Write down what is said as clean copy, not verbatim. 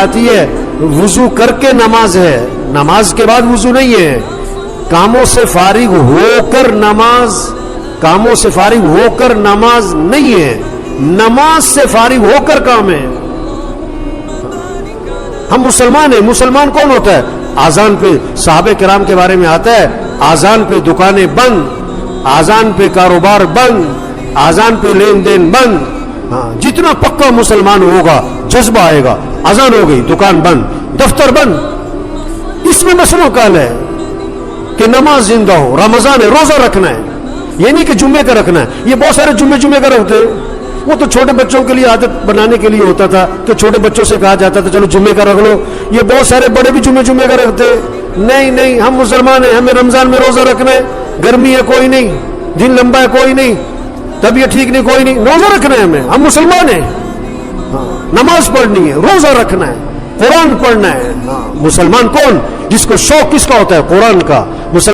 آتی ہے وضو کر کے نماز ہے، نماز کے بعد وضو نہیں ہے. کاموں سے فارغ ہو کر نماز، کاموں سے فارغ ہو کر نماز نہیں ہے، نماز سے فارغ ہو کر کام ہے. ہم مسلمان ہیں. مسلمان کون ہوتا ہے؟ آذان پہ صحابہ کرام کے بارے میں آتا ہے آذان پہ دکانیں بند، آذان پہ کاروبار بند، آذان پہ لین دین بند. ہاں، جتنا پکا مسلمان ہوگا جذبہ آئے گا. اذان ہو گئی دکان بند، دفتر بند. اس میں نسل و کال ہے کہ نماز زندہ ہو. رمضان ہے، روزہ رکھنا ہے، یہ نہیں کہ جمعے کا رکھنا ہے. یہ بہت سارے جمعے کا رکھتے ہیں. وہ تو چھوٹے بچوں کے لیے عادت بنانے کے لیے ہوتا تھا کہ چھوٹے بچوں سے کہا جاتا تھا چلو جمعے کا رکھ لو. یہ بہت سارے بڑے بھی جمعے کا رکھتے ہیں. نہیں، ہم مسلمان ہیں، ہمیں رمضان میں روزہ رکھنا ہے. گرمی ہے کوئی نہیں، دن لمبا ہے کوئی نہیں، طبیعت ٹھیک نہیں کوئی نہیں، روزہ رکھنا ہے ہمیں. ہم مسلمان ہیں. نماز پڑھنی ہے، روزہ رکھنا ہے، قرآن پڑھنا ہے. مسلمان کون؟ جس کو شوق کس کا ہوتا ہے؟ قرآن کا.